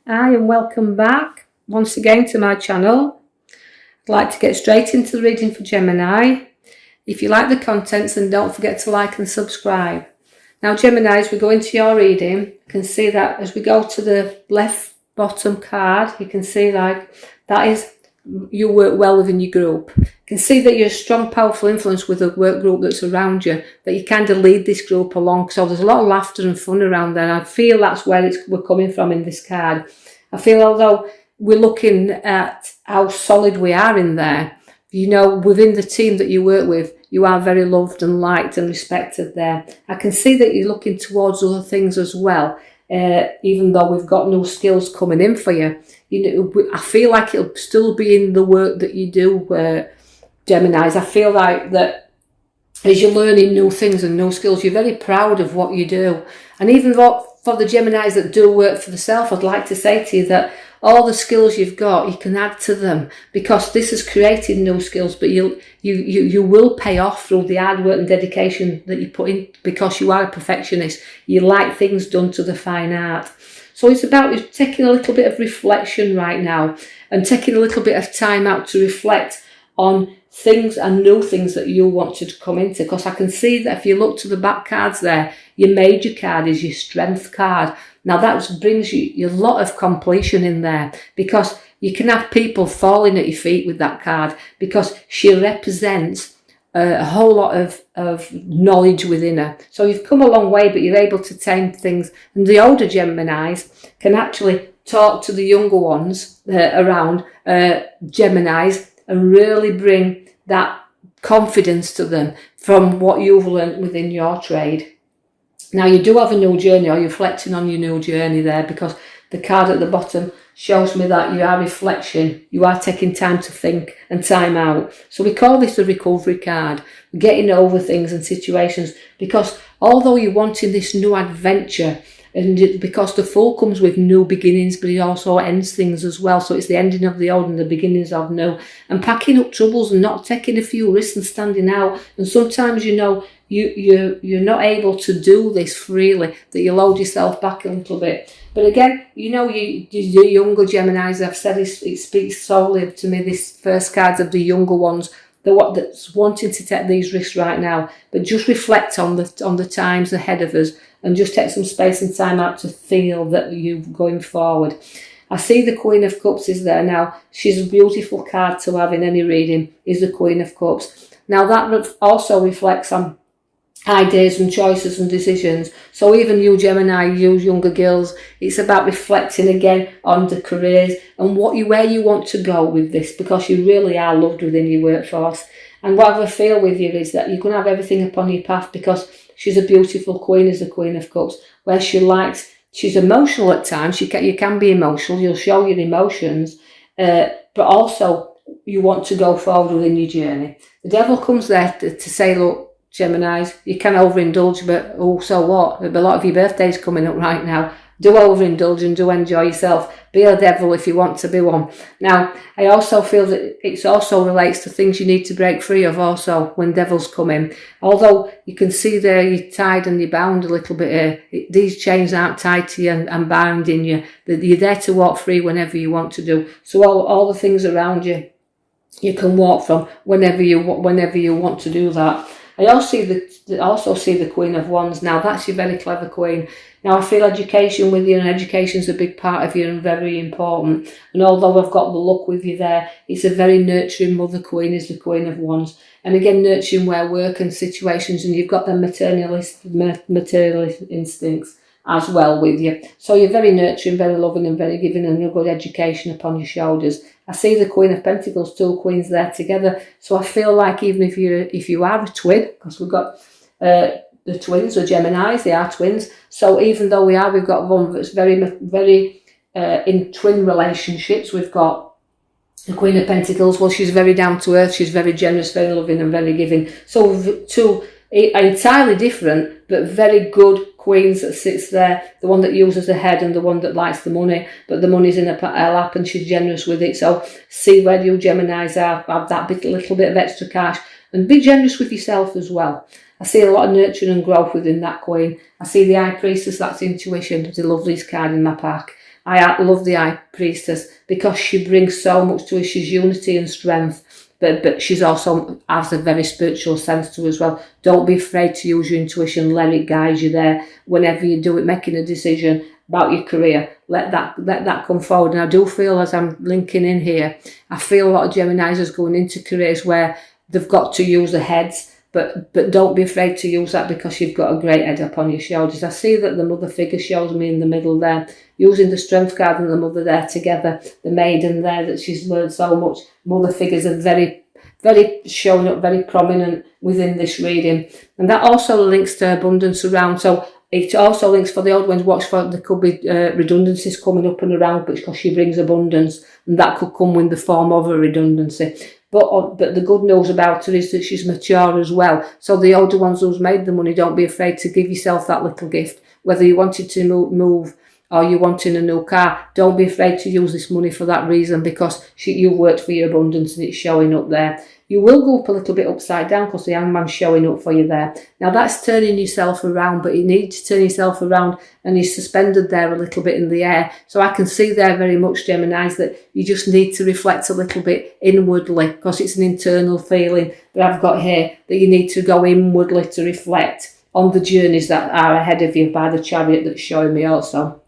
Hi and welcome back once again to my channel. I'd like to get straight into the reading for Gemini. If you like the contents, then don't forget to like and subscribe. Now Gemini, as we go into your reading, you can see that as we go to the left bottom card, you can see like that is you work well within your group. You can see that you're a strong, powerful influence with the work group that's around you, that you kind of lead this group along. So there's a lot of laughter and fun around there. And I feel that's where we're coming from in this card. I feel although we're looking at how solid we are in there, you know, within the team that you work with, you are very loved and liked and respected there. I can see that you're looking towards other things as well. Even though we've got new skills coming in for you, I feel like it'll still be in the work that you do, Geminis. I feel like that as you're learning new things and new skills, you're very proud of what you do. And even though for the Geminis that do work for themselves, I'd like to say to you that all the skills you've got, you can add to them, because this has created new skills, but you will pay off through the hard work and dedication that you put in, because you are a perfectionist. You like things done to the fine art. So it's about taking a little bit of reflection right now and taking a little bit of time out to reflect on things and new things that you want to come into, because I can see that if you look to the back cards there, your major card is your strength card. Now that brings you a lot of completion in there, because you can have people falling at your feet with that card, because she represents a whole lot of knowledge within her. So you've come a long way, but you're able to tame things. And the older Geminis can actually talk to the younger ones around Geminis and really bring that confidence to them from what you've learned within your trade. Now you do have a new journey, or you're reflecting on your new journey there, because the card at the bottom shows me that you are reflection. You are taking time to think and time out. So we call this the recovery card, getting over things and situations, because although you're wanting this new adventure, and because the Fool comes with new beginnings, but he also ends things as well. So it's the ending of the old and the beginnings of new, and packing up troubles and not taking a few risks and standing out. And sometimes, you know, you're not able to do this freely, that you load yourself back a little bit. But again, you know, the younger Geminis, I've said it speaks solely to me, this first card of the younger ones, that's wanting to take these risks right now, but just reflect on the times ahead of us, and just take some space and time out to feel that you're going forward. I see the Queen of Cups is there now. She's a beautiful card to have in any reading, is the Queen of Cups. Now that also reflects on ideas and choices and decisions. So even you Gemini, you younger girls, it's about reflecting again on the careers and where you want to go with this, because you really are loved within your workforce. And what I feel with you is that you're going to have everything upon your path, because she's a beautiful queen, is the Queen of Cups, where she's emotional at times. You can be emotional, you'll show your emotions, but also you want to go forward within your journey. The Devil comes there to say, look, Geminis, you can overindulge, but oh, so what? A lot of your birthdays coming up right now. Do overindulge and do enjoy yourself. Be a devil if you want to be one. Now, I also feel that it also relates to things you need to break free of also when devils come in. Although you can see there you're tied and you're bound a little bit here. These chains aren't tied to you and binding you. You're there to walk free whenever you want to do. So all the things around you, you can walk from whenever you want to do that. I also see the Queen of Wands. Now that's your very clever queen. Now I feel education with you, and education's a big part of you and very important. And although I've got the luck with you there, it's a very nurturing mother queen, is the Queen of Wands. And again, nurturing where work and situations, and you've got the maternal instincts as well with you. So you're very nurturing, very loving and very giving, and you've got education upon your shoulders. I see the Queen of Pentacles, two queens there together. So I feel like even if you are a twin, because we've got the twins or Geminis, they are twins. So even though we've got one that's very, very in twin relationships. We've got the Queen of Pentacles. Well, she's very down to earth. She's very generous, very loving and very giving. So two entirely different, but very good queens that sits there. The one that uses the head and the one that likes the money, but the money's in her lap and she's generous with it. So see where you Geminis are, have that little bit of extra cash, and be generous with yourself as well. I see a lot of nurturing and growth within that queen. I see the High Priestess, that's intuition. It's a lovely card in my pack. I love the High Priestess because she brings so much to us. She's unity and strength. But she's also has a very spiritual sense to her as well. Don't be afraid to use your intuition. Let it guide you there. Whenever you do it, making a decision about your career, let that come forward. And I do feel, as I'm linking in here, I feel a lot of Geminis are going into careers where they've got to use their heads. But don't be afraid to use that because you've got a great head up on your shoulders. I see that the mother figure shows me in the middle there, using the strength card and the mother there together, the maiden there that she's learned so much. Mother figures are very, very showing up, very prominent within this reading. And that also links to abundance around. So it also links for the old ones, watch for, there could be redundancies coming up and around because she brings abundance, and that could come in the form of a redundancy. But the good news about her is that she's mature as well. So the older ones who's made the money, don't be afraid to give yourself that little gift. Whether you wanted to move or you wanting a new car, don't be afraid to use this money for that reason, because you've worked for your abundance and it's showing up there. You will go up a little bit upside down because the hangman's showing up for you there. Now that's turning yourself around, but you need to turn yourself around and you're suspended there a little bit in the air. So I can see there very much, Geminis, that you just need to reflect a little bit inwardly, because it's an internal feeling that I've got here, that you need to go inwardly to reflect on the journeys that are ahead of you by the Chariot that's showing me also.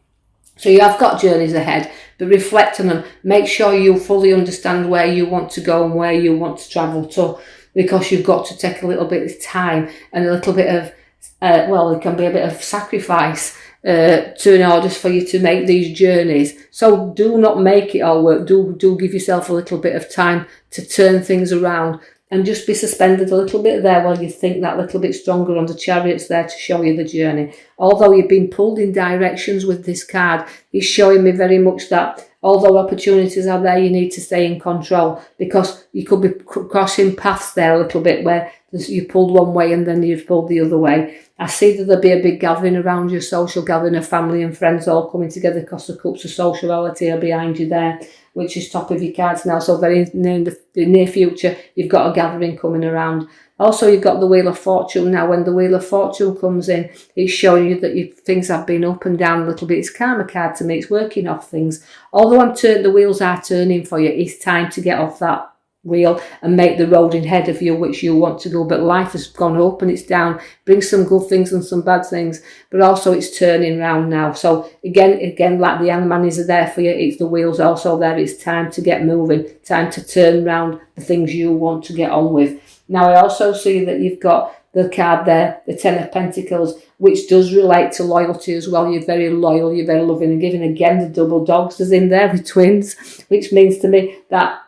So you have got journeys ahead, but reflect on them. Make sure you fully understand where you want to go and where you want to travel to, because you've got to take a little bit of time and a little bit of, it can be a bit of sacrifice in order for you to make these journeys. So do not make it all work. Do give yourself a little bit of time to turn things around. And just be suspended a little bit there while you think that little bit stronger on the Chariots there to show you the journey. Although you've been pulled in directions with this card, it's showing me very much that although opportunities are there, you need to stay in control, because you could be crossing paths there a little bit where you pulled one way and then you've pulled the other way. I see that there'll be a big gathering around you, social gathering of family and friends all coming together, because the cups of sociality are behind you there, which is top of your cards now. So very in the near future, you've got a gathering coming around. Also, you've got the Wheel of Fortune. Now, when the Wheel of Fortune comes in, it's showing you that things have been up and down a little bit. It's karma card to me. It's working off things. Although the wheels are turning for you, it's time to get off that wheel and make the road ahead of you which you want to go. But life has gone up and it's down, brings some good things and some bad things, but also it's turning round now. So again, like the hangman is there for you, it's the wheels also there. It's time to get moving, time to turn round the things you want to get on with. Now I also see that you've got the card there, the Ten of Pentacles, which does relate to loyalty as well. You're very loyal, you're very loving and giving. Again, the double dogs is in there with twins, which means to me that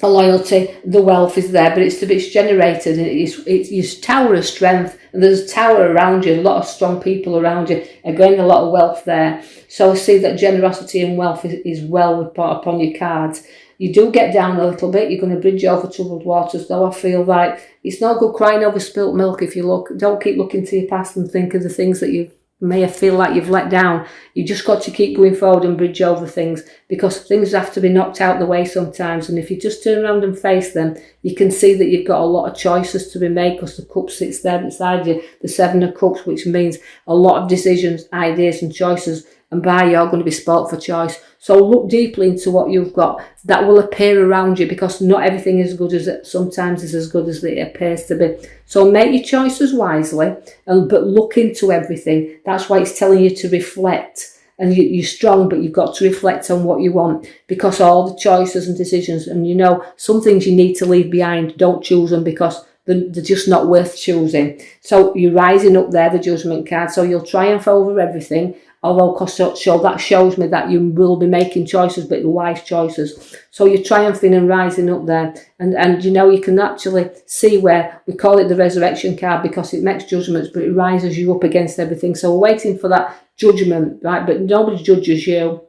the loyalty, the wealth is there, but it's generated, and it's your tower of strength, and there's a tower around you, a lot of strong people around you, again a lot of wealth there. So I see that generosity and wealth is well upon your cards. You do get down a little bit, you're going to bridge over troubled waters, though I feel like it's no good crying over spilt milk. If you don't keep looking to your past and think of the things that you may feel like you've let down. You just got to keep going forward and bridge over things, because things have to be knocked out the way sometimes. And if you just turn around and face them, you can see that you've got a lot of choices to be made, because the cup sits there beside you, the Seven of Cups, which means a lot of decisions, ideas and choices, and by you're going to be spoilt for choice. So look deeply into what you've got that will appear around you, because not everything is good as it sometimes is as good as it appears to be. So make your choices wisely, but look into everything. That's why it's telling you to reflect. And you're strong, but you've got to reflect on what you want, because all the choices and decisions, and some things you need to leave behind, don't choose them because they're just not worth choosing. So you're rising up there, the Judgment card, so you'll triumph over everything. Although that shows me that you will be making choices, but wise choices. So you're triumphing and rising up there. And you can actually see where we call it the Resurrection card, because it makes judgments, but it rises you up against everything. So we're waiting for that judgment, right? But nobody judges you.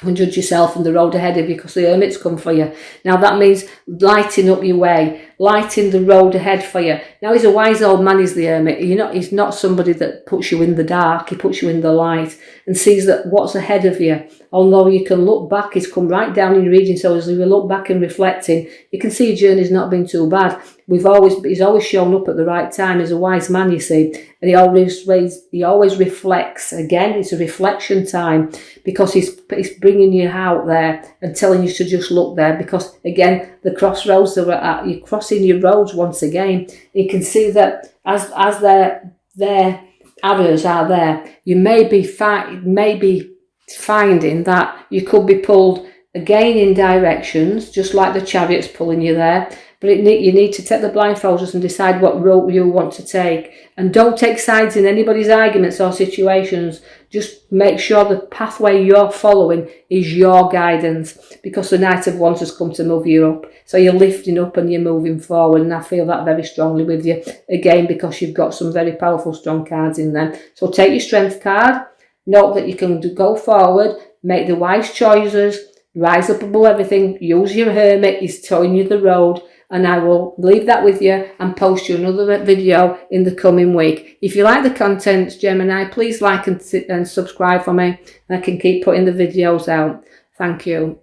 You can judge yourself and the road ahead of you, because the Hermit's come for you. Now that means lighting up your way, lighting the road ahead for you. Now, he's a wise old man, is the Hermit. He's not somebody that puts you in the dark. He puts you in the light and sees that what's ahead of you. Although you can look back, he's come right down in your reading. So as you look back and reflecting, you can see your journey's not been too bad. He's always shown up at the right time. He's a wise man, you see, and he always reflects. Again, it's a reflection time, because he's bringing you out there and telling you to just look there, because again, the crossroads that we're at, you're crossing your roads once again. You can see that as their arrows are there, you may be finding that you could be pulled again in directions, just like the Chariot's pulling you there. But you need to take the blindfolds and decide what route you want to take. And don't take sides in anybody's arguments or situations. Just make sure the pathway you're following is your guidance, because the Knight of Wands has come to move you up. So you're lifting up and you're moving forward, and I feel that very strongly with you. Again, because you've got some very powerful, strong cards in them. So take your Strength card. Note that you can go forward, make the wise choices, rise up above everything, use your Hermit, he's showing you the road. And I will leave that with you and post you another video in the coming week. If you like the content, Gemini, please like and subscribe for me, and I can keep putting the videos out. Thank you.